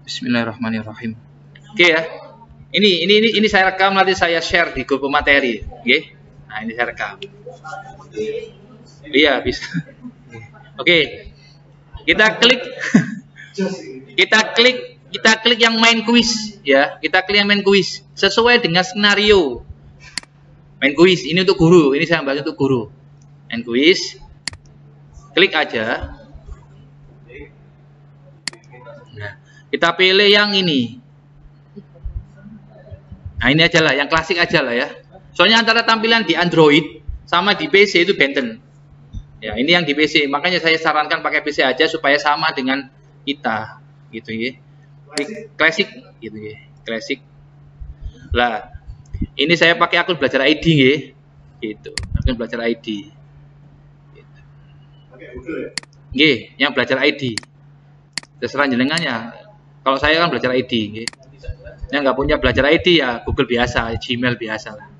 Bismillahirrahmanirrahim. Oke ya. Ini saya rekam, nanti saya share di grup materi, oke? Nah, ini saya rekam. Iya, bisa. Oke. Kita klik yang main quiz ya. Kita klik yang main quiz sesuai dengan skenario. Main quiz ini untuk guru, ini saya bahas untuk guru. Main quiz. Klik aja. Nah, kita pilih yang ini. Nah, ini aja lah, yang klasik aja lah ya. Soalnya antara tampilan di Android sama di PC itu benten. Ya, ini yang di PC. Makanya saya sarankan pakai PC aja supaya sama dengan kita, gitu ya. Klasik, gitu ya. Klasik. Lah, ini saya pakai akun belajar ID ya. Gitu. Akun belajar ID. Gitu. Nggih, yang belajar ID. Terserah jenengannya. Kalau saya kan belajar ID, nggih. Yang nggak punya belajar ID ya Google biasa, Gmail biasa lah.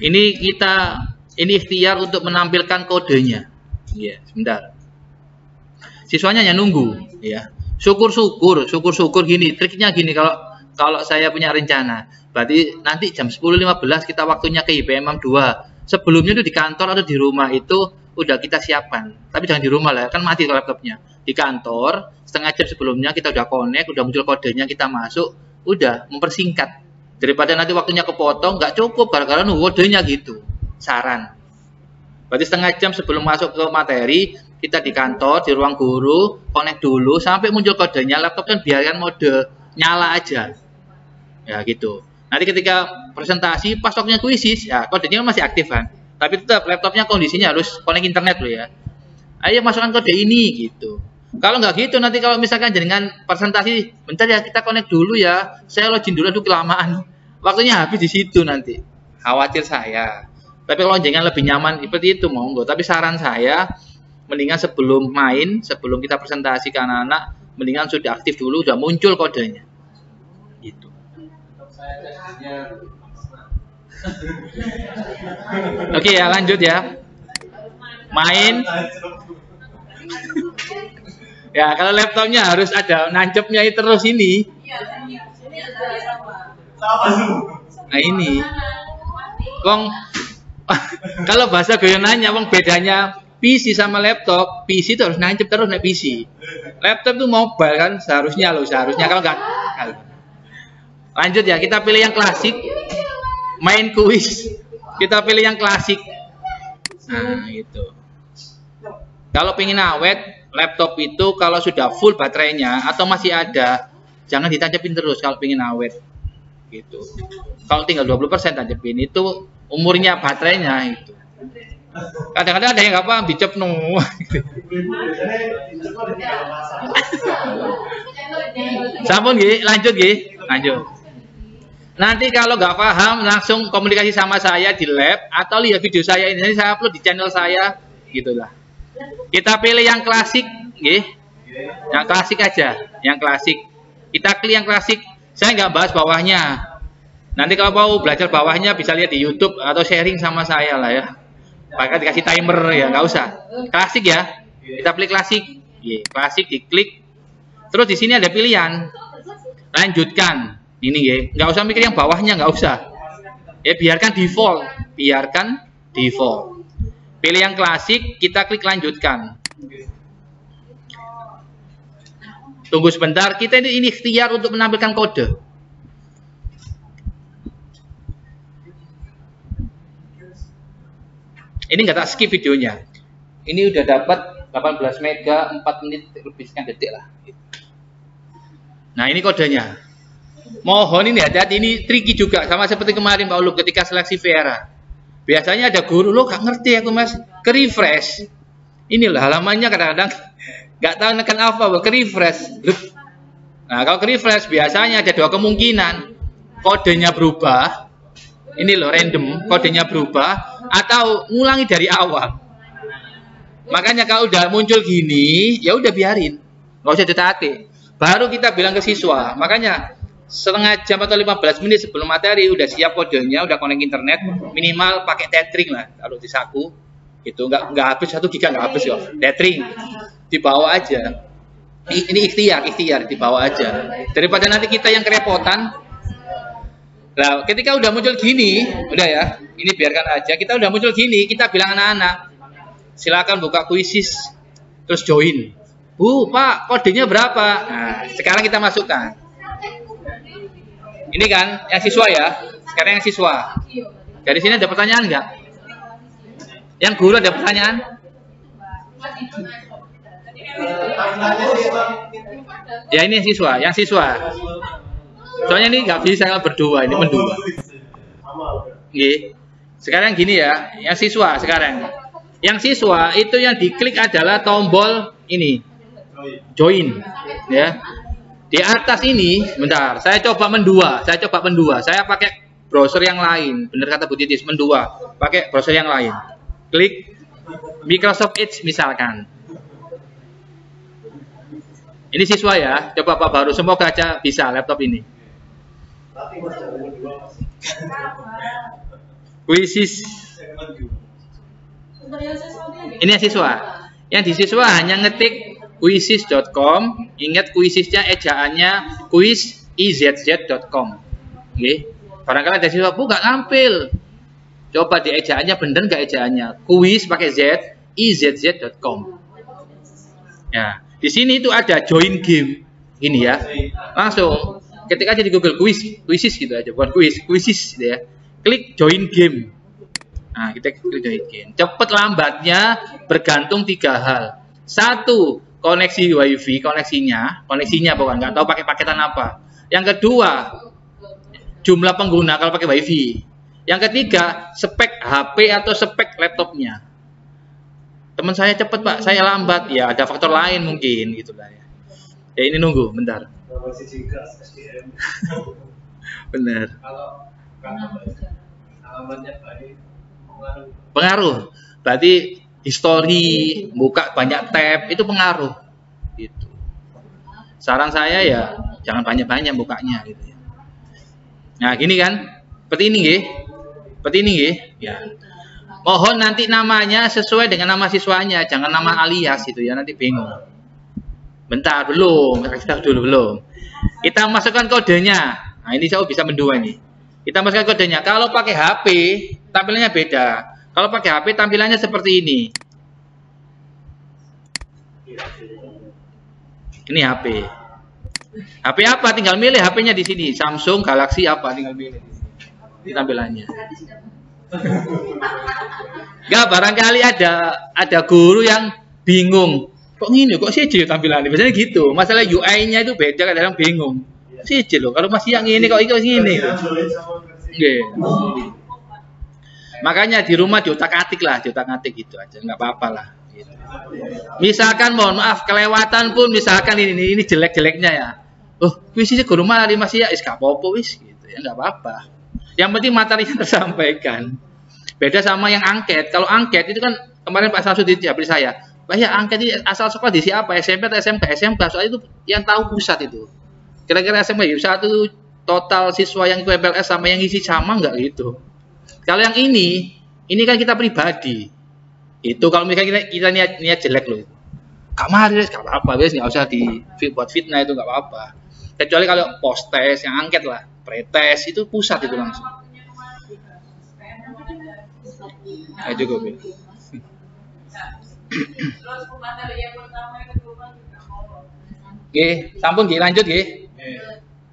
Ini ikhtiar untuk menampilkan kodenya. Ya, sebentar. Siswanya hanya nunggu, ya. Syukur-syukur gini. Triknya gini, kalau saya punya rencana, berarti nanti jam 10.15 kita waktunya ke IPM 2. Sebelumnya itu di kantor atau di rumah itu udah kita siapkan. Tapi jangan di rumah lah, kan mati laptopnya. Di kantor, setengah jam sebelumnya kita udah connect, udah muncul kodenya, kita masuk, udah mempersingkat. Daripada nanti waktunya kepotong, nggak cukup gara-gara nunggu kodenya gitu. Saran. Berarti setengah jam sebelum masuk ke materi, kita di kantor, di ruang guru, connect dulu, sampai muncul kodenya, laptop kan biarkan mode nyala aja. Ya gitu. Nanti ketika presentasi pas waktunya kuisis, ya kodenya masih aktif kan. Tapi tetap laptopnya kondisinya harus connect internet loh ya. Ayo masukkan kode ini gitu. Kalau nggak gitu nanti kalau misalkan dengan presentasi, bentar ya kita connect dulu ya. Saya login dulu kelamaan. Waktunya habis di situ nanti. Khawatir saya. Tapi kalau jangan lebih nyaman seperti itu monggo. Tapi saran saya mendingan sebelum main, sebelum kita presentasi ke anak-anak, mendingan sudah aktif dulu, udah muncul kodenya. Gitu. Oke ya, lanjut ya. Main. Ya, kalau laptopnya harus ada nancepnya terus ini. Nah ini. Wong kalau bahasa goyonannya wong bedanya PC sama laptop, PC itu harus nancep terus nih PC. Laptop itu mobile kan seharusnya kalau enggak. Lanjut ya, kita pilih yang klasik. Main kuis. Kita pilih yang klasik. Nah, gitu. Kalau pengen awet, laptop itu kalau sudah full baterainya atau masih ada, jangan ditancapin terus kalau pengen awet. Gitu. Kalau tinggal 20% tancapin itu umurnya baterainya itu. Kadang-kadang ada yang nggak paham dicep no. Sampun nggih, lanjut nggih, lanjut. Nanti kalau nggak paham langsung komunikasi sama saya di lab atau lihat video saya ini saya upload di channel saya, gitulah. Kita pilih yang klasik, nggih. Yang klasik aja, yang klasik. Kita klik yang klasik. Saya nggak bahas bawahnya. Nanti kalau mau belajar bawahnya bisa lihat di YouTube atau sharing sama saya lah ya. Pakai dikasih timer ya, nggak usah. Klasik ya. Kita pilih klasik. Klasik diklik. Terus di sini ada pilihan. Lanjutkan. Ini ya. Nggak usah mikir yang bawahnya, nggak usah. Ya biarkan default. Biarkan default. Pilih yang klasik, kita klik lanjutkan. Tunggu sebentar, kita ini ikhtiar untuk menampilkan kode. Ini nggak tak skip videonya. Ini udah dapat 18 mega 4 menit lebih sekian detik lah. Nah ini kodenya. Mohon ini hati-hati, ini tricky juga sama seperti kemarin Pak Uluk ketika seleksi Vera. Biasanya ada guru lo gak ngerti aku mas, ke refresh. Inilah halamannya kadang-kadang nggak tahu nekan apa, ke refresh. Nah kalau ke refresh biasanya ada dua kemungkinan, kodenya berubah. Ini loh random, kodenya berubah atau ngulangi dari awal. Makanya kalau udah muncul gini, ya udah biarin, nggak usah ditaati. Baru kita bilang ke siswa. Makanya setengah jam atau 15 menit sebelum materi udah siap kodenya, udah connect internet, minimal pakai tethering lah kalau di saku. Itu nggak habis 1 giga, nggak habis ya. Tethering dibawa aja. Ini ikhtiar dibawa aja. Daripada nanti kita yang kerepotan. Nah, ketika udah muncul gini, udah ya, ini biarkan aja. Kita udah muncul gini, kita bilang anak-anak, silakan buka Quizzes, terus join. Bu, Pak, kodenya berapa? Nah, sekarang kita masukkan. Ini kan yang siswa ya. Sekarang yang siswa. Dari sini ada pertanyaan nggak? Yang guru ada pertanyaan? Ya ini yang siswa. Soalnya ini nggak bisa berdua, ini mendua. Oke. Sekarang gini ya, yang siswa sekarang. Yang siswa itu yang diklik adalah tombol ini, join, ya. Di atas ini, bentar, saya coba mendua. Saya pakai browser yang lain. Bener kata Bu Titis, mendua. Pakai browser yang lain. Klik Microsoft Edge misalkan. Ini siswa ya, coba Pak Baru, semoga aja bisa laptop ini. Quizzes. Ini yang siswa. Yang di siswa hanya ngetik quizzes.com. Ingat Quizzesnya ejaannya quizizz.com. Oke. Barangkali ada siswa, Bu nggak nampil. Coba di ejaannya bener nggak ejaannya? Quiz pakai Z, izz.com. Ya. Di sini itu ada join game. Ini ya. Langsung ketik aja di Google Quizzes gitu aja, bukan Quizzes gitu ya. Klik join game. Nah, kita klik join game. Cepat lambatnya bergantung 3 hal. 1, koneksi WiFi, koneksinya bukan, nggak tahu pakai paketan apa. Yang kedua, jumlah pengguna kalau pakai WiFi. Yang ketiga, spek HP atau spek laptopnya. Teman saya cepet Pak, saya lambat. Ya ada faktor lain mungkin gitu lah ya. Ya ini nunggu, bentar. Benar. Pengaruh. Berarti history, buka banyak tab itu pengaruh. Gitu. Saran saya ya jangan banyak-banyak bukanya gitu ya. Nah, gini kan? Seperti ini nggih. Ya. Mohon nanti namanya sesuai dengan nama siswanya, jangan nama alias gitu ya, nanti bingung. Bentar, belum. Kita masukkan kodenya. Nah, ini saya bisa mendua nih. Kita masukkan kodenya. Kalau pakai HP, tampilannya beda. Kalau pakai HP, tampilannya seperti ini. Ini HP. HP apa? Tinggal milih HP-nya di sini. Samsung, Galaxy apa? Tinggal milih. Ini tampilannya. Enggak, barangkali ada guru yang bingung. Kok gini, kok siji tampilannya? Biasanya gitu. Masalah UI-nya itu beda, kadang bingung. Siji loh, kalau masih yang ini kok ini gini. Nggih. Makanya di rumah diotak-atik gitu aja, enggak apa-apa lah gitu. Misalkan mohon maaf kelewatan pun misalkan ini jelek-jeleknya ya. Oh, wis iki guru mari Mas ya, wis gak apa-apa wis gitu ya, enggak apa-apa. Yang penting materinya tersampaikan. Beda sama yang angket. Kalau angket itu kan kemarin Pak Samsudin di saya. Pak ya angket ini asal sekolah di siapa? SMP atau SMK? Soalnya itu yang tahu pusat itu. Kira-kira SMK satu total siswa yang PPLS sama yang isi sama nggak gitu. Kalau yang ini kan kita pribadi. Itu kalau misalnya kita niat jelek loh. Gak mari, gak apa-apa, wes nggak usah buat fitnah itu nggak apa-apa. Kecuali kalau post test yang angket lah. Pretest itu pusat itu langsung. Ayo cukup ya. Oke, sampun nggih lanjut nggih.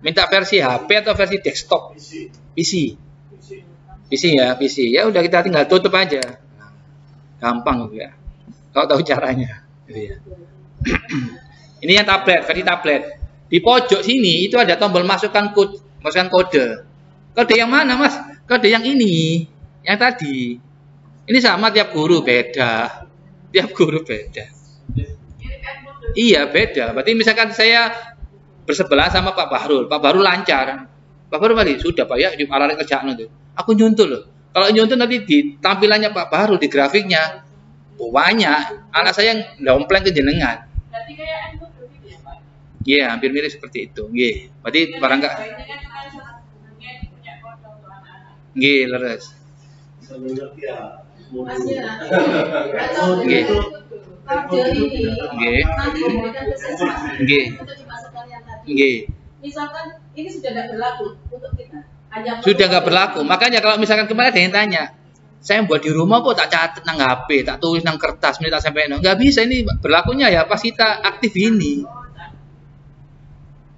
Minta versi HP atau versi desktop? PC. Ya udah kita tinggal tutup aja. Gampang ya. Kalau tahu caranya. Gitu ya. Ini yang tablet, versi tablet. Di pojok sini itu ada tombol masukkan kode. Kode yang mana Mas? Kode yang ini, yang tadi. Ini sama tiap guru beda. Iya beda. Berarti misalkan saya bersebelah sama Pak Bahrul. Pak Bahrul lancar. Pak Bahrul tadi sudah Pak ya di alat kerjaan itu. Aku nyuntul loh. Kalau nyuntul nanti di tampilannya Pak Bahrul di grafiknya banyak. Anak saya yang dompleng ke jenengan. Berarti kayak ya Pak? Iya, hampir mirip seperti itu. Nggih. Berarti barang enggak. Nggih, leres. Nggih. Nggih. Nggih. Nggih. Misalkan ini sudah tidak berlaku untuk kita. Sudah nggak berlaku. Makanya kalau misalkan kemarin ada yang tanya, saya buat di rumah kok tak catat nang HP, tak tulis nang kertas, tak sampai nggak bisa. Ini berlakunya ya pas kita aktif ini.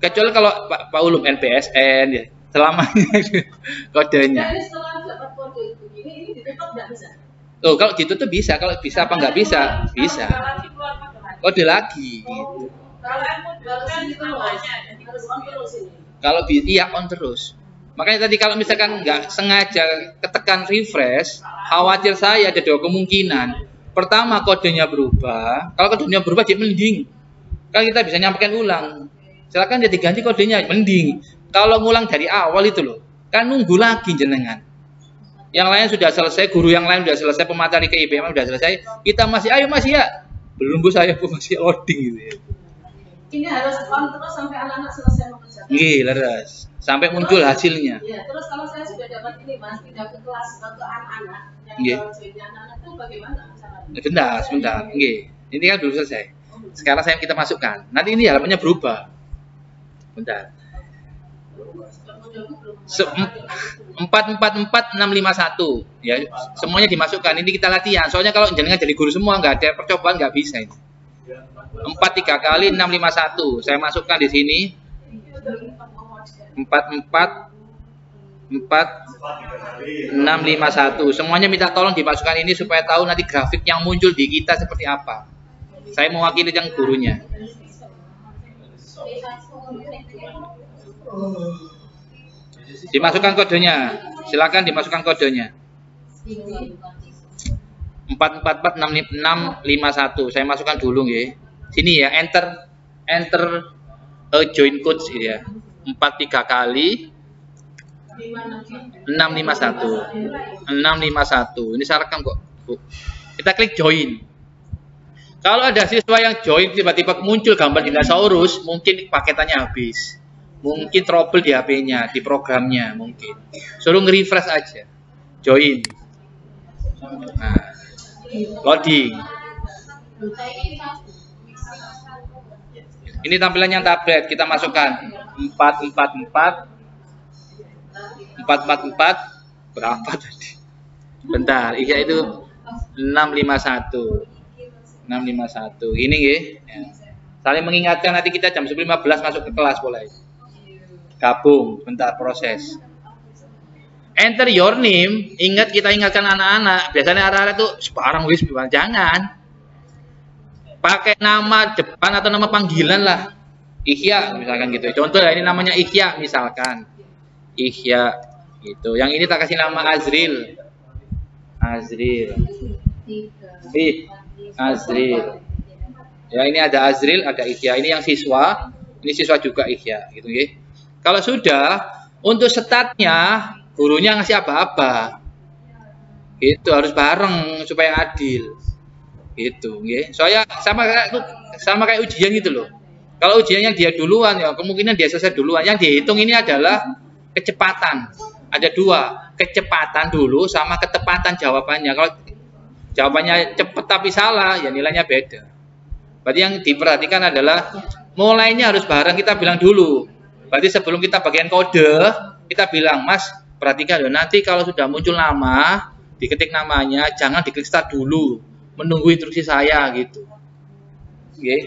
Kecuali kalau Pak Ulum NPSN ya, selamanya kodenya. Jadi setelah dapat kode itu ini ditutup nggak bisa? Oh, kalau ditutup bisa, kalau bisa apa nggak bisa? Bisa. Kode lagi. Gitu. Kalau iya on terus. Makanya tadi kalau misalkan nggak sengaja ketekan refresh, khawatir saya ada dua kemungkinan. Pertama kodenya berubah. Kalau kodenya berubah jadi mending. Kalau kita bisa nyampaikan ulang. Silakan jadi ganti kodenya mending. Kalau ngulang dari awal itu loh, kan nunggu lagi jenengan. Yang lain sudah selesai, guru yang lain sudah selesai, pemateri ke IPM sudah selesai. Kita masih ayo masih ya. Belum bu saya pun masih loading gitu ya. Ini harus on terus sampai anak-anak selesai mengerjakan. Nggih, leres. Sampai muncul hasilnya. Ya, terus kalau saya sudah dapat ini Mas, pindah ke kelas untuk anak-anak yang anak-anak itu bagaimana caranya? Sebentar. Nggih. Ini kan belum selesai. Sekarang kita masukkan. Nanti ini halamannya berubah. Bentar. 444651 ya, semuanya dimasukkan. Ini kita latihan. Soalnya kalau jenengan jadi guru semua nggak ada percobaan nggak bisa ini. 4 3 kali 651. Saya masukkan di sini. 651. Semuanya minta tolong dimasukkan ini supaya tahu nanti grafik yang muncul di kita seperti apa. Saya mewakili yang gurunya. Dimasukkan kodenya. Silakan dimasukkan kodenya. 444651. Saya masukkan dulu nggih. Sini ya, enter join code gitu ya. 43 kali 651. Ini saya rekam kok, Bu. Kita klik join. Kalau ada siswa yang join tiba-tiba muncul gambar dinosaurus, mungkin paketannya habis. Mungkin trouble di HP-nya, di programnya mungkin. Suruh nge-refresh aja. Join. Nah, loading. Ini tampilannya tablet, kita masukkan 444 berapa tadi? Bentar, iya itu 651. Ini nggih. Ya. Saling mengingatkan nanti kita jam 11.15 masuk ke kelas boleh. Gabung, bentar proses. Enter your name. Ingat, kita ingatkan anak-anak. Biasanya anak-anak itu sebarang wis, jangan. Pakai nama depan atau nama panggilan lah. Ihya misalkan gitu. Contoh ya, ini namanya Ihya misalkan. Ihya gitu. Yang ini tak kasih nama Azril. Azril. Ya, ini ada Azril, ada Ihya. Ini yang siswa. Ini siswa juga Ihya gitu nggih. Kalau sudah, untuk statnya gurunya ngasih apa-apa. Itu harus bareng supaya adil. Gitu, nggih. Soalnya sama kayak ujian gitu loh. Kalau ujiannya dia duluan ya kemungkinan dia selesai duluan. Yang dihitung ini adalah kecepatan. Ada dua, kecepatan dulu sama ketepatan jawabannya. Kalau jawabannya cepat tapi salah, ya nilainya beda. Berarti yang diperhatikan adalah mulainya harus bareng, kita bilang dulu. Berarti sebelum kita bagian kode, kita bilang, Mas, perhatikan loh, nanti kalau sudah muncul nama, diketik namanya, jangan diklik start dulu, menunggu instruksi saya gitu. Oke.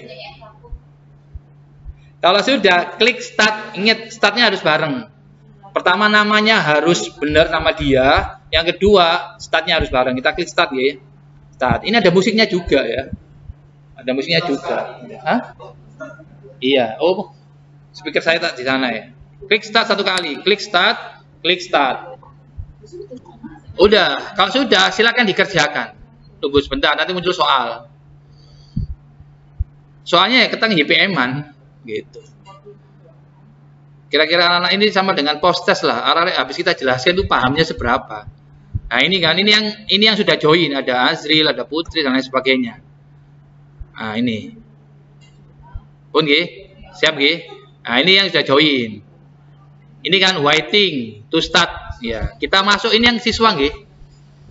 Kalau sudah klik start, ingat startnya harus bareng. Pertama namanya harus benar nama dia, yang kedua startnya harus bareng. Kita klik start ya. Start. Ini ada musiknya juga ya. Ada musiknya juga. Hah? Iya. Oh. Speaker saya tak di sana ya. Klik start satu kali. Klik start. Klik start. Udah. Kalau sudah, silakan dikerjakan. Tunggu sebentar, nanti muncul soal. Soalnya ya ketang YPM-an. Gitu. Kira-kira anak-anak ini sama dengan post-test lah. Anak-anak habis kita jelaskan itu pahamnya seberapa. Nah ini kan, ini yang sudah join. Ada Azril, ada Putri, dan lain sebagainya. Nah ini. Pun Siap nggih? Nah, ini yang sudah join. Ini kan waiting to start. Ya, kita masuk ini yang siswa nggih.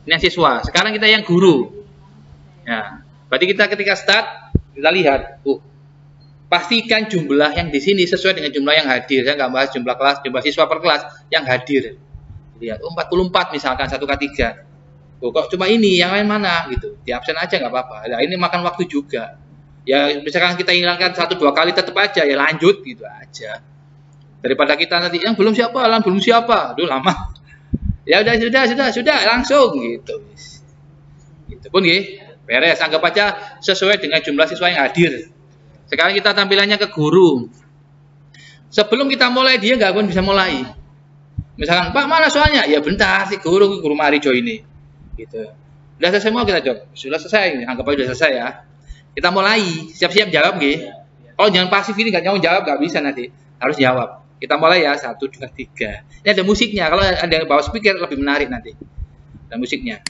Ini yang siswa. Sekarang kita yang guru. Ya, berarti kita ketika start kita lihat, pastikan jumlah yang di sini sesuai dengan jumlah yang hadir. Saya nggak bahas jumlah kelas, jumlah siswa per kelas yang hadir. Lihat, 44 misalkan 1K3. Kok cuma ini, yang lain mana gitu. Di absen aja nggak apa-apa. Nah, ini makan waktu juga. Ya misalkan kita hilangkan 1-2 kali tetap aja ya lanjut gitu aja. Daripada kita nanti yang belum siapa, aduh lama. Ya sudah langsung gitu. Gitu pun nggih. Beres, anggap aja sesuai dengan jumlah siswa yang hadir. Sekarang kita tampilannya ke guru. Sebelum kita mulai dia nggak akan bisa mulai. Misalkan Pak mana soalnya? Ya bentar si guru Marijo ini. Gitu. Udah selesai mau kita jawab. Sudah selesai, anggap aja sudah selesai ya. Kita mulai, siap-siap jawab nggih. Kalau jangan pasif ini nggak jawab nggak bisa nanti. Harus jawab. Kita mulai ya 1, 2, 3. Ini ada musiknya. Kalau ada yang bawa speaker lebih menarik nanti. Ada musiknya.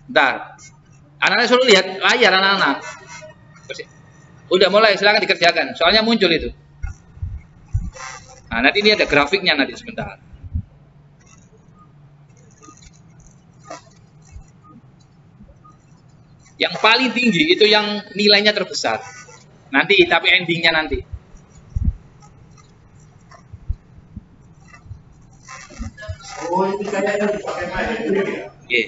Bentar. Anak-anak suruh lihat layar anak-anak. Udah mulai, silakan dikerjakan. Soalnya muncul itu. Nah, nanti ini ada grafiknya nanti sebentar. Yang paling tinggi itu yang nilainya terbesar. Nanti, tapi endingnya nanti. Oh, ini kayaknya dipakai main ini ya? Oke.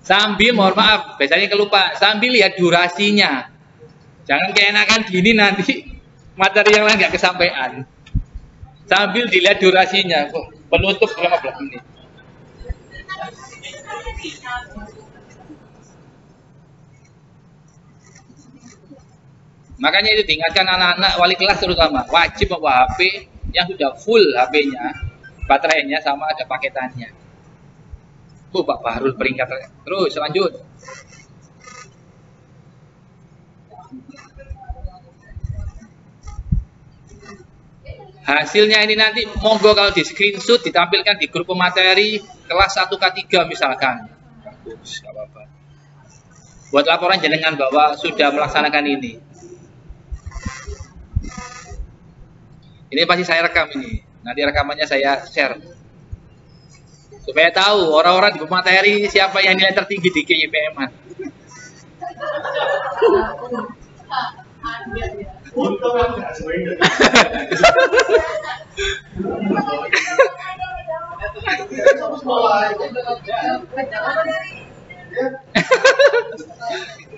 Sambil, mohon maaf, biasanya kelupa. Sambil lihat durasinya. Jangan keenakan gini nanti materi yang lain nggak kesampaian. Sambil dilihat durasinya. Penutup 15 menit. Makanya itu diingatkan anak-anak wali kelas terutama. Wajib bawa HP yang sudah full HP-nya. Baterainya sama ada paketannya. Pak Bahrul peringkat. Terus lanjut. Hasilnya ini nanti monggo kalau di screenshot ditampilkan di grup pemateri kelas 1K3 misalkan. Bagus, nggak apa-apa. Buat laporan jenengan bahwa sudah melaksanakan ini. Ini pasti saya rekam ini. Nanti rekamannya saya share. Supaya tahu orang-orang di pemateri siapa yang nilai tertinggi di KIPM-an. Untung aku nggak sebenarnya.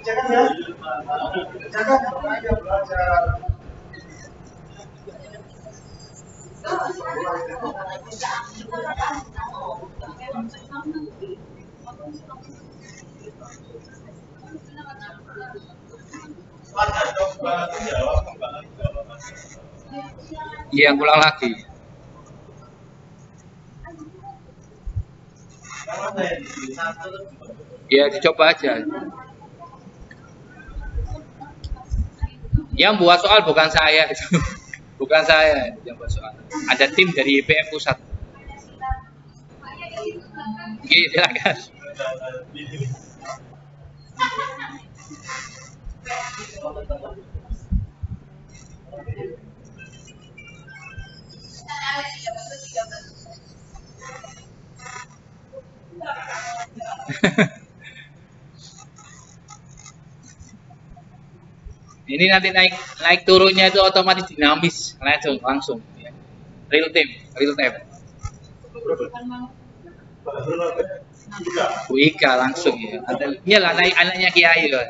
Jangan ya. Jangan aja belajar. Iya, pulang lagi. Ya, dicoba aja. Yang buat soal bukan saya. Bukan saya yang buat soal. Ada tim dari IPM pusat. Oke, silakan. Ini nanti naik turunnya itu otomatis dinamis, langsung ya. Real time. Bu Ika langsung ya. Iyalah naik anaknya Kiai loh.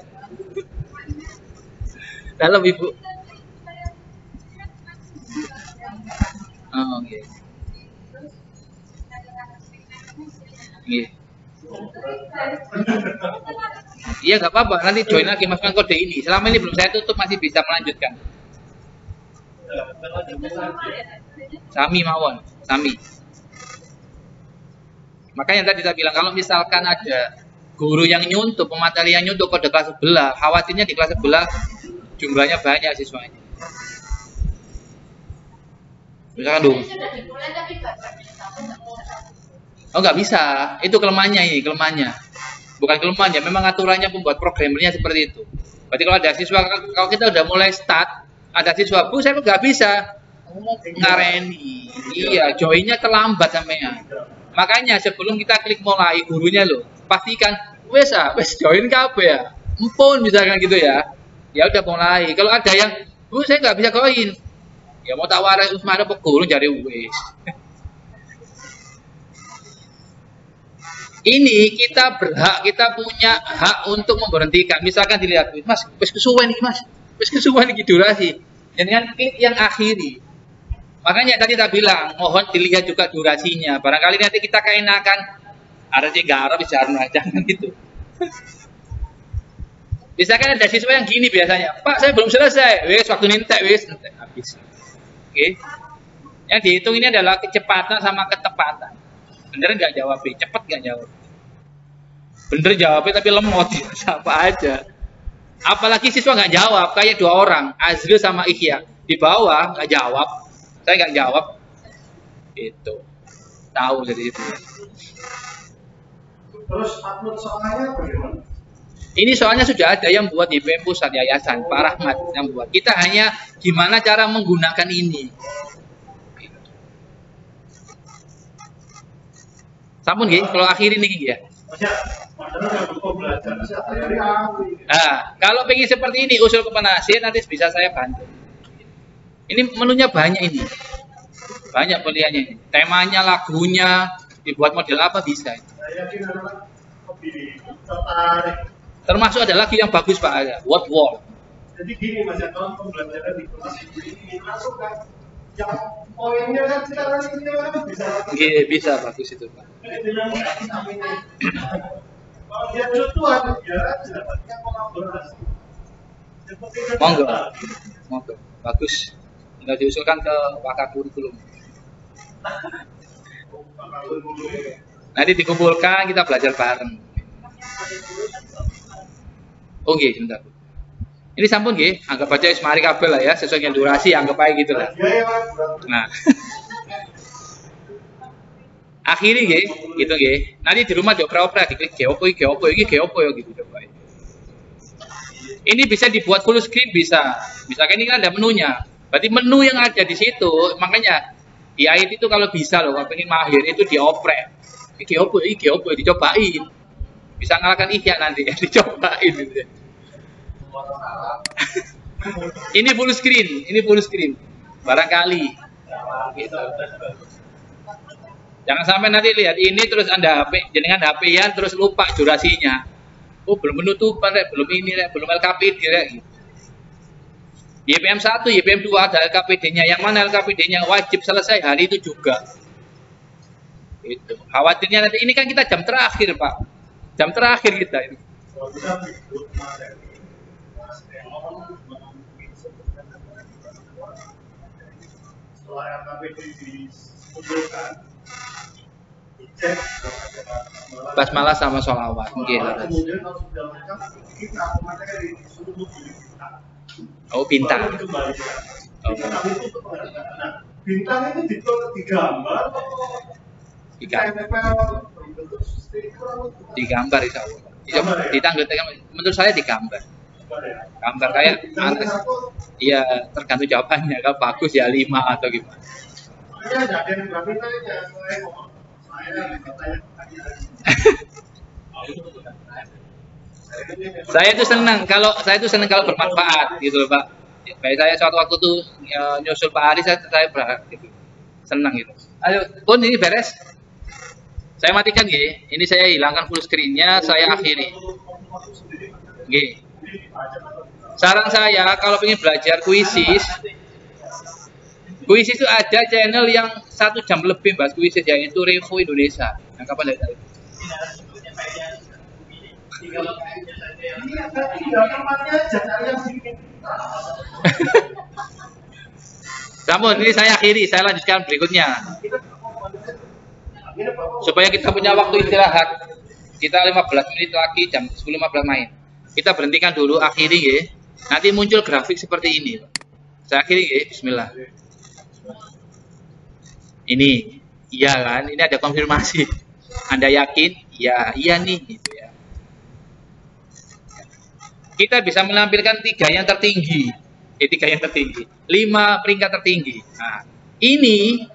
Dalam Ibu. Oh, oke. Iya. Iya nggak apa-apa, nanti join lagi masukkan kode ini. Selama ini belum saya tutup masih bisa melanjutkan. Sami mawon, Sami. Makanya tadi saya bilang kalau misalkan ada guru yang nyuntuk, pemateri yang nyuntuk kode kelas sebelah, khawatirnya di kelas sebelah jumlahnya banyak siswanya. Misalkan dulu. Oh nggak bisa, itu kelemahannya ini, kelemahannya. Bukan kelemahannya, memang aturannya pembuat programmernya seperti itu. Berarti kalau ada siswa, kalau kita udah mulai start, ada siswa, Bu, saya nggak bisa ngareni. Iya, joinnya terlambat sampean. Makanya sebelum kita klik mulai, gurunya loh, pastikan, wes join kabeh ya. Empun misalkan gitu ya. Ya udah mulai. Kalau ada yang, Bu, saya nggak bisa join. Ya mau tak warai Usman apa guru cari wes. Ini kita berhak, kita punya hak untuk memberhentikan. Misalkan dilihat, Mas, wes kesuwen nih Mas, wes kesuwen nih durasi. Jangan klik yang akhiri. Makanya tadi kita bilang, mohon dilihat juga durasinya. Barangkali nanti kita keenakan, ada 3 Arab bicara, jangan gitu. Misalkan ada siswa yang gini biasanya, Pak, saya belum selesai, wes waktu nintek, wes habis. Oke. Yang dihitung ini adalah kecepatan sama ketepatan. Bener nggak jawab, cepet nggak jawab. Bener jawabnya tapi lemot, apa aja. Apalagi siswa nggak jawab, kayak 2 orang, Azril sama Ihya. Di bawah nggak jawab, saya nggak jawab. Itu tahu dari itu. Terus upload soalnya bagaimana? Ini soalnya sudah ada yang buat YPM Pusat Yayasan, Pak Rahmat yang buat. Kita hanya gimana cara menggunakan ini. Sampun nggih, kalau akhir ini nggih ya. Nah, kalau pengen seperti ini usul kepenasihat nanti bisa saya bantu. Ini menunya banyak ini. Banyak pilihannya ini. Temanya, lagunya, dibuat model apa bisa. Termasuk ada lagi yang bagus Pak, ada What War. Jadi gini Mas, kalau pembelajaran di kelas ini masuk kan yang poinnya kan kita kan Bisa bagus itu Pak. Kalau dia tuan ya dapatnya kolaborasi. Monggo, bagus. Sudah diusulkan ke Wakakurikulum. Nanti dikumpulkan kita belajar bareng. Oh nggih, sebentar. Ini sampun nggih, anggap aja wis mari kabeh lah ya, sesuai dengan durasi anggap aja gitu lah. Nah. Akhiri nggih, gitu nggih. Nanti di rumah diopera-opera diklik geopo iki ya gitu coba. Ini bisa dibuat full screen bisa. Misalkan ini kan ada menunya. Berarti menu yang ada di situ, makanya di IT itu kalau bisa loh, kalau pengen mahir itu dioprek. Iki geopo dicobain. Bisa ngalahkan Ihya nanti ya, dicobain gitu. Ini full screen. Barangkali. Gitu. Jangan sampai nanti lihat ini terus Anda HP, dengan HP-an terus lupa durasinya. Oh, belum penutupan, belum ini, belum LKPD gitu. YPM 1, YPM 2 ada LKPD-nya. Yang mana LKPD-nya wajib selesai hari itu juga. Itu. Khawatirnya nanti ini kan kita jam terakhir, Pak. Jam terakhir kita ini. Setelah LKPD dikumpulkan, dicek basmalah sama sholawat. Kemudian kalau sudah lengkap, kita otomatis disuruh bintang. Oh, bintang. Bintang itu digambar digambar insya Allah. Ditanggal, menurut saya digambar. Gambar kayak iya tergantung jawabannya. Kalau bagus ya 5 atau gimana. Saya itu senang kalau bermanfaat gitu loh Pak. Baik saya suatu waktu tuh nyusul Pak Ari saya berharap gitu. Senang gitu. Ayo, Pun ini beres. Saya matikan nggih. Ini saya hilangkan full screen-nya, saya akhiri. Nggih. Saran saya kalau ingin belajar kuisis itu ada channel yang 1 jam lebih bahas kuisis yaitu Revo Indonesia. Yang kapan lihat itu? Namun ini saya akhiri, saya lanjutkan berikutnya. Supaya kita punya waktu istirahat. Kita 15 menit lagi, jam 10.15 main. Kita berhentikan dulu, akhiri ya. Nanti muncul grafik seperti ini. Saya akhiri ya, bismillah. Ini, iya kan? Ini ada konfirmasi. Anda yakin? Iya nih gitu ya. kita bisa menampilkan 3 yang tertinggi. 3 yang tertinggi. 5 peringkat tertinggi. Nah,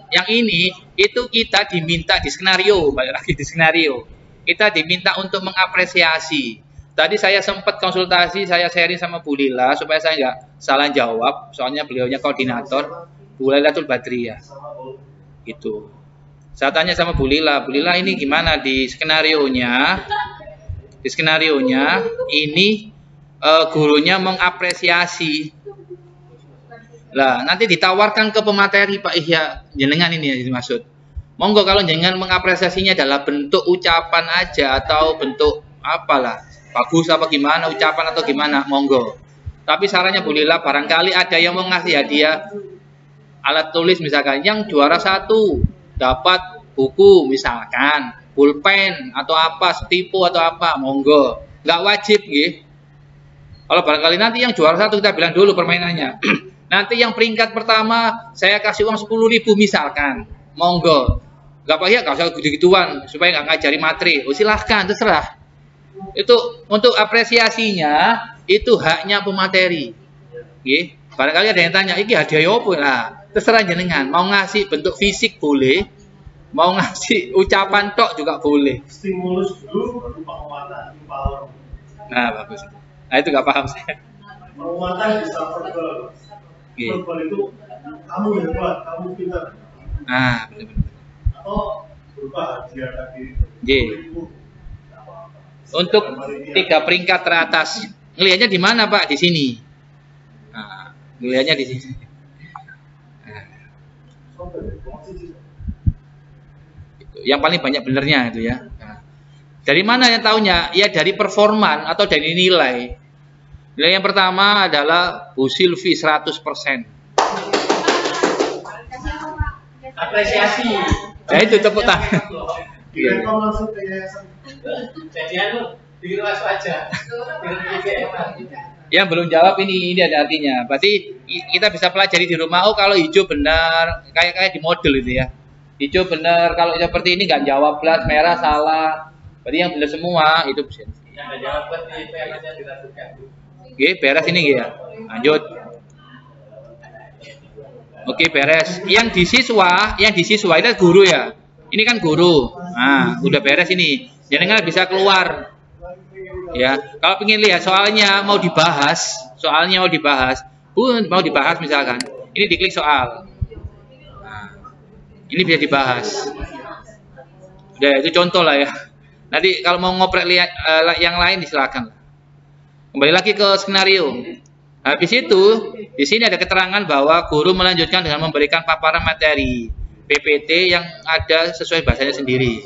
yang ini itu kita diminta di skenario, balik lagi di skenario. Kita diminta untuk mengapresiasi. Tadi saya sempat konsultasi, saya sharing sama Bu Lila supaya saya nggak salah jawab, soalnya beliaunya koordinator Bu Lailatul Badriyah. Gitu. Saya tanya sama Bu Lila ini gimana di skenario-nya? Di skenario-nya ini gurunya mengapresiasi. Lah, nanti ditawarkan ke pemateri Pak Ihya, jenengan ini yang dimaksud. Monggo kalau jenengan mengapresiasinya adalah bentuk ucapan aja atau bentuk apalah, bagus apa gimana ucapan atau gimana, monggo. Tapi sarannya Bu Lila, barangkali ada yang mau ngasih hadiah alat tulis misalkan, yang juara 1 dapat buku misalkan, pulpen atau apa, stipo atau apa, monggo. Nggak wajib gitu. Kalau barangkali nanti yang juara 1 kita bilang dulu permainannya. Nanti yang peringkat pertama saya kasih uang 10.000 misalkan, monggo. Nggak apa ya, nggak usah gitu-gituan supaya nggak ngajari materi. Oh, silahkan, terserah. Itu untuk apresiasinya itu haknya pemateri. Gitu. Barangkali ada yang tanya, ini hadiah apa? Nah, terserah jenengan. Mau ngasih bentuk fisik boleh, mau ngasih ucapan tok juga boleh. Stimulus dulu baru penguatan, empower. Nah, bagus. Nah, itu nggak paham saya. Penguatan bisa verbal. Verbal itu kamu hebat, kamu pintar. Nah, benar-benar. Atau berupa hadiah tadi. Untuk 3 peringkat teratas, ngelihatnya di mana Pak? Di sini. Nah, ngelihatnya di sini. Nah. Yang paling banyak benernya itu ya. Nah. Dari mana yang tahunya? Ya dari performan atau dari nilai. Nilai yang pertama adalah Bu Silvi 100%. Apresiasi. Ya itu tepuk tangan. Direkom langsung ke yayasan. Jadi bikin masuk aja. Yang belum jawab ini ada artinya. Berarti kita bisa pelajari di rumah. Oh, kalau hijau benar, kayak di model itu ya. Hijau benar, kalau seperti ini nggak jawab belas, merah salah. Berarti yang benar semua itu bisa. Yang nggak jawab buat PR-nya dilakukan. Oke, beres ini ya. Lanjut. Oke, beres. Yang di siswa itu guru ya. Ini kan guru. Nah, udah beres ini. Jangan bisa keluar. Ya, kalau ingin lihat soalnya mau dibahas, mau dibahas misalkan. Ini diklik soal. Nah, ini bisa dibahas. Udah, itu contoh lah ya. Nanti kalau mau ngoprek lihat yang lain silakan. Kembali lagi ke skenario. Habis itu, di sini ada keterangan bahwa guru melanjutkan dengan memberikan paparan materi PPT yang ada sesuai bahasanya sendiri.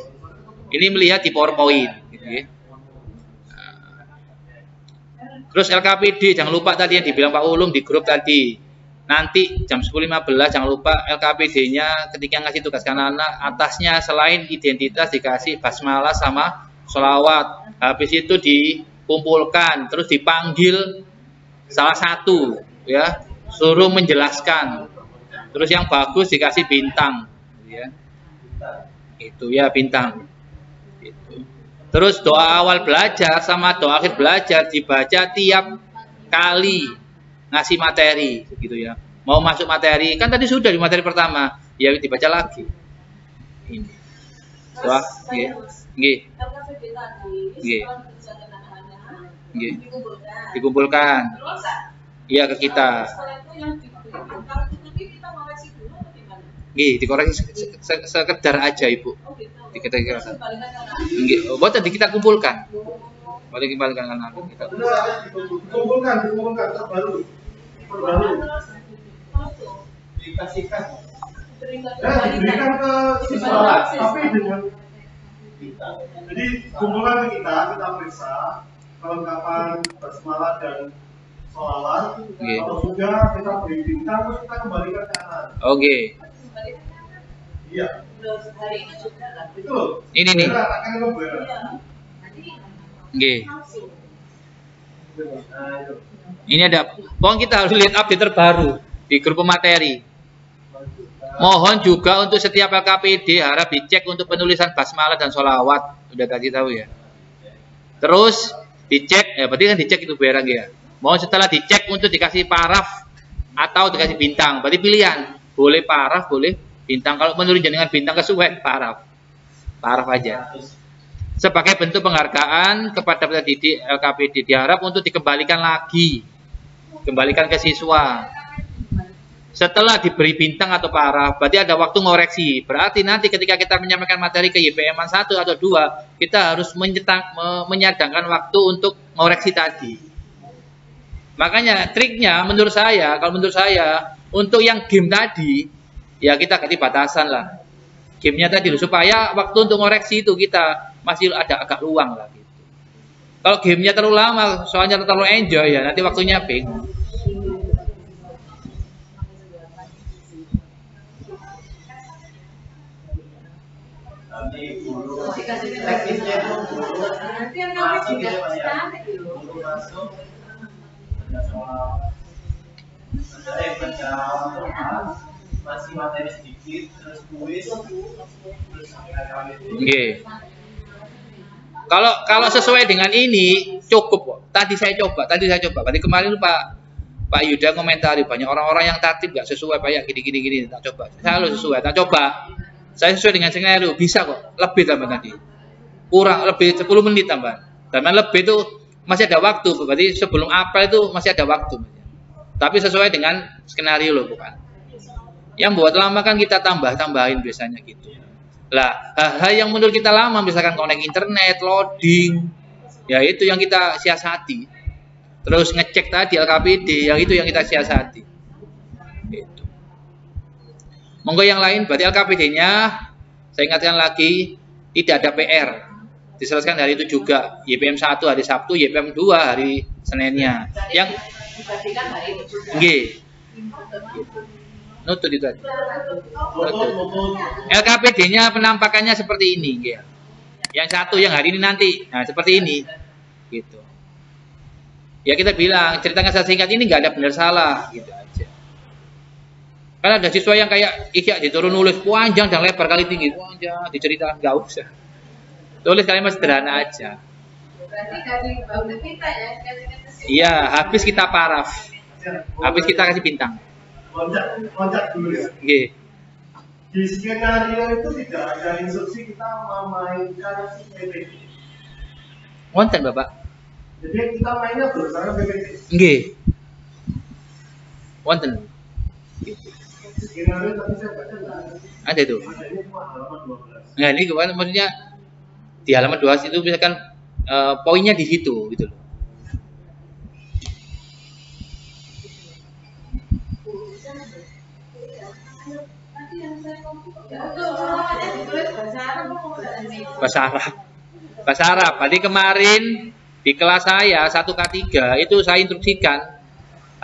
Ini melihat di PowerPoint. Gitu ya. Terus LKPD, jangan lupa tadi yang dibilang Pak Ulum di grup tadi. Nanti jam 10.15 jangan lupa LKPD-nya ketika ngasih tugas ke anak-anak, atasnya selain identitas dikasih basmalah sama sholawat. Habis itu dikumpulkan, terus dipanggil salah satu, ya, suruh menjelaskan. Terus yang bagus dikasih bintang, ya. Itu ya bintang. Itu. Terus doa awal belajar sama doa akhir belajar dibaca tiap kali ngasih materi, gitu ya. Mau masuk materi, kan tadi sudah di materi pertama, ya dibaca lagi. Ini. Wah, nggih. Nggih. Dikumpulkan. Iya ke kita. Nggih, dikoreksi sekedar aja Ibu. Kita nggih, buat tadi kita kumpulkan. Balik kembalikan anak kita. Kumpulkan terbaru. Dikasihkan. Diberikan ke siswa, tapi dengan kita. Jadi kumpulkan ke kita periksa kelengkapan basmalah dan sholawat. Kalau sudah kita beri bintang, terus kita kembalikan ke anak. Oke. Iya. Itu. Ini nih. Oke. Ini ada. Pokoknya kita harus lihat update terbaru di grup pemateri. Mohon juga untuk setiap LKPD harap dicek untuk penulisan basmalah dan sholawat. Udah kasih tahu ya. Terus Dicek, ya berarti kan dicek itu barang ya. Mau setelah dicek untuk dikasih paraf atau dikasih bintang, berarti pilihan. Boleh paraf, boleh bintang. Kalau menurut jenengan bintang kesuwen, paraf. Paraf aja. Sebagai bentuk penghargaan kepada peserta didik LKPD, diharap untuk dikembalikan lagi. Kembalikan ke siswa. Setelah diberi bintang atau paraf, berarti ada waktu ngoreksi. Berarti nanti ketika kita menyampaikan materi ke YPM 1 atau 2, kita harus menyadangkan waktu untuk ngoreksi tadi. Makanya triknya menurut saya, kalau menurut saya, untuk yang game tadi, ya kita ganti batasan lah. Gamenya tadi supaya waktu untuk ngoreksi itu kita masih ada agak luang lah gitu. Kalau gamenya terlalu lama, soalnya terlalu enjoy ya, nanti waktunya bingung. Nanti yang masuk masih materi sedikit, terus kuis, terus Kalau sesuai dengan ini cukup kok. Tadi saya coba. Berarti kemarin Pak Yuda komentari banyak orang-orang yang tertib nggak sesuai Pak ya gini. Tak coba. Saya harus sesuai. Tak coba. Saya sesuai dengan skenario bisa kok. Lebih tambah tadi. Kurang lebih 10 menit tambah. Dan lebih itu masih ada waktu. Berarti sebelum apel itu masih ada waktu. Tapi sesuai dengan skenario loh bukan. Yang buat lama kan kita tambahin biasanya gitu. Lah, hal yang menurut kita lama misalkan connect internet, loading, ya itu yang kita siasati. Terus ngecek tadi LKPD, yang itu yang kita siasati. Gitu. Monggo yang lain, berarti LKPD-nya saya ingatkan lagi tidak ada PR. Diselesaikan hari itu juga. YPM 1 hari Sabtu, YPM 2 hari Seninnya. Yang dibandingkan hari itu juga. nggih. Nutut itu tadi. LKPD-nya penampakannya seperti ini, ya. Yang satu yang hari ini nanti, nah seperti ini, gitu. Ya kita bilang ceritakan secara singkat ini nggak ada benar salah, gitu aja. Karena ada siswa yang kayak Ikhya dituruh nulis panjang dan lebar kali tinggi, panjang diceritakan nggak usah. Tulis kalimat sederhana aja. Berarti dari bangun kita ya, Iya, habis kita paraf, habis kita kasih bintang. Loncat dulu ya. Nggih. Di skenario itu tidak ada instruksi kita memainkan PPT. Wonten Bapak. Jadi kita mainnya berdasarkan PPT. Nggih. Wonten. Skenario tapi saya baca nggak ada. Ada itu. Adanya cuma halaman 12. Nah, ini kemarin maksudnya di halaman 12 itu misalkan poinnya di situ gitu loh. Bahasa Arab. Tadi kemarin di kelas saya 1K3 itu saya instruksikan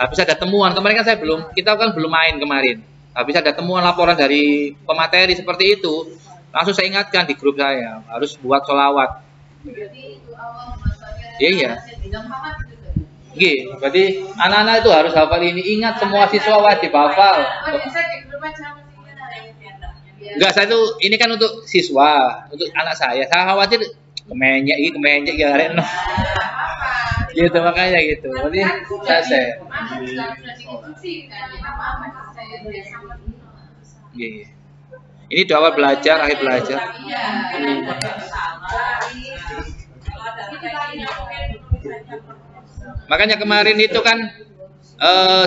habis ada temuan. Kemarin kan kita belum main kemarin. Habis ada temuan laporan dari pemateri seperti itu, langsung saya ingatkan di grup saya harus buat sholawat. Iya. Berarti anak-anak itu harus hafal ini. Ingat semua siswa wajib hafal. Enggak, saya tuh ini kan untuk siswa, untuk anak saya. Saya khawatir kemenyek ya reno. Gitu makanya gitu. Berarti saya. Ini doa awal belajar, akhir belajar. Makanya kemarin itu kan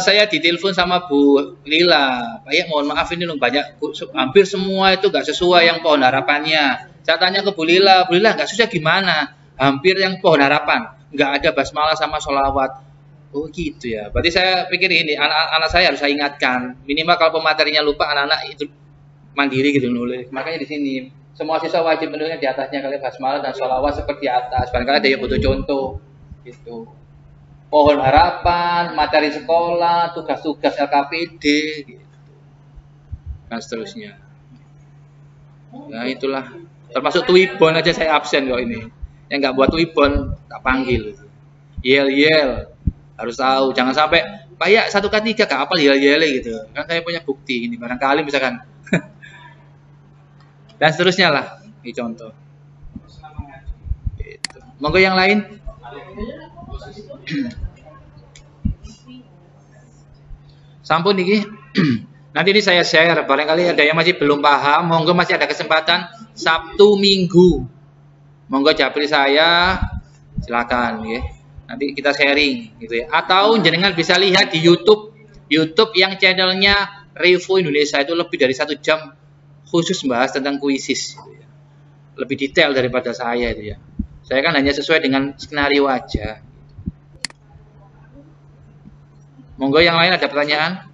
saya ditelepon sama Bu Lila, Pak ya mohon maaf ini banyak hampir semua itu nggak sesuai yang pohon harapannya. Saya tanya ke Bu Lila nggak susah gimana? Hampir yang pohon harapan nggak ada basmalah sama sholawat. Oh gitu ya. Berarti saya pikir ini anak-anak saya harus saya ingatkan minimal kalau pematerinya lupa anak-anak itu mandiri gitu nulis. Makanya di sini semua siswa wajib menulisnya di atasnya kalian basmalah dan sholawat seperti atas. Barangkali ada yang butuh contoh gitu. Pohon harapan, materi sekolah, tugas-tugas LKPD, gitu. Dan seterusnya. Nah itulah. Termasuk Twibbon aja saya absen kok ini. Yang nggak buat Twibbon tak panggil. Yel harus tahu. Jangan sampai Pak ya 1K3 gak apal yel gitu. Kan saya punya bukti ini barangkali misalkan. Dan seterusnya lah. Ini contoh. Gitu. Monggo yang lain. Sampun niki. Nanti ini saya share, barangkali ada yang masih belum paham, monggo masih ada kesempatan Sabtu Minggu. Monggo japri saya, silakan ya. Nanti kita sharing gitu ya. Atau jenengan bisa lihat di YouTube yang channelnya Revo Indonesia, itu lebih dari 1 jam khusus membahas tentang kuisis gitu ya. Lebih detail daripada saya itu ya. Saya kan hanya sesuai dengan skenario aja. Monggo yang lain ada pertanyaan?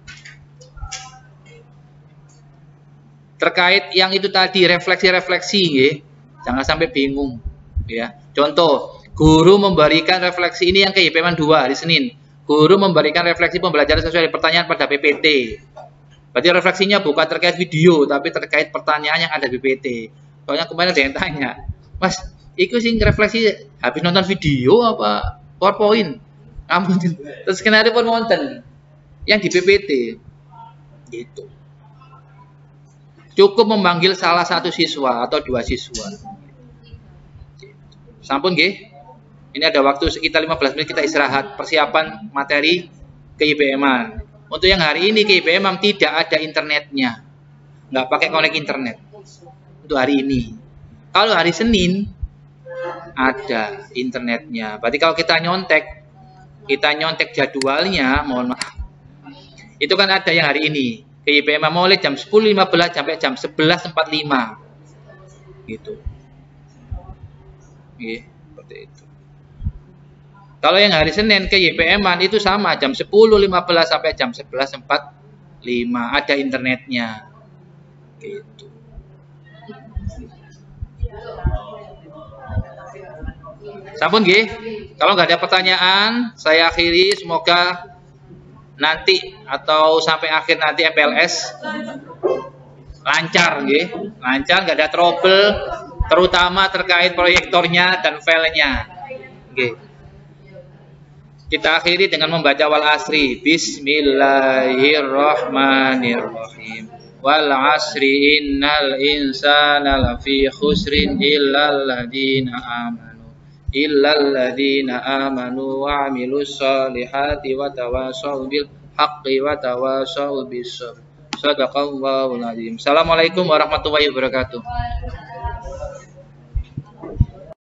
Terkait yang itu tadi, refleksi-refleksi ya. Jangan sampai bingung ya. Contoh, guru memberikan refleksi ini yang KYPM 2 hari Senin. Guru memberikan refleksi pembelajaran sesuai pertanyaan pada PPT. Berarti refleksinya bukan terkait video, tapi terkait pertanyaan yang ada di PPT. Soalnya kemarin ada yang tanya, Mas, itu sih refleksi habis nonton video apa PowerPoint? Kamu terus skenario pun nonton yang di PPT. Gitu. Cukup memanggil salah satu siswa atau 2 siswa. Sampun nggih. Ini ada waktu sekitar 15 menit kita istirahat persiapan materi KYPM-an. Untuk yang hari ini KYPM tidak ada internetnya. Nggak pakai konek internet. Untuk hari ini. Kalau hari Senin ada internetnya. Berarti kalau kita nyontek jadwalnya, mohon maaf. Itu kan ada yang hari ini. KYPM mulai jam 10.15 sampai jam 11.45. Gitu. Gitu, seperti itu. Kalau yang hari Senin KYPM itu sama jam 10.15 sampai jam 11.45, ada internetnya. Gitu. Sampun nggih. Kalau nggak ada pertanyaan, saya akhiri. Semoga nanti atau sampai akhir nanti MPLS lancar nggih. Lancar, nggak ada trouble, terutama terkait proyektornya dan filenya. Nggih. Kita akhiri dengan membaca wal asri. Bismillahirrahmanirrahim. Wal asri innal insana lafi khusrin illalladzina amanu wa amilus solihati wa tawassaw bil haqqi wa tawassaw bis sabr. Shadaqallahul azim. Assalamualaikum warahmatullahi wabarakatuh.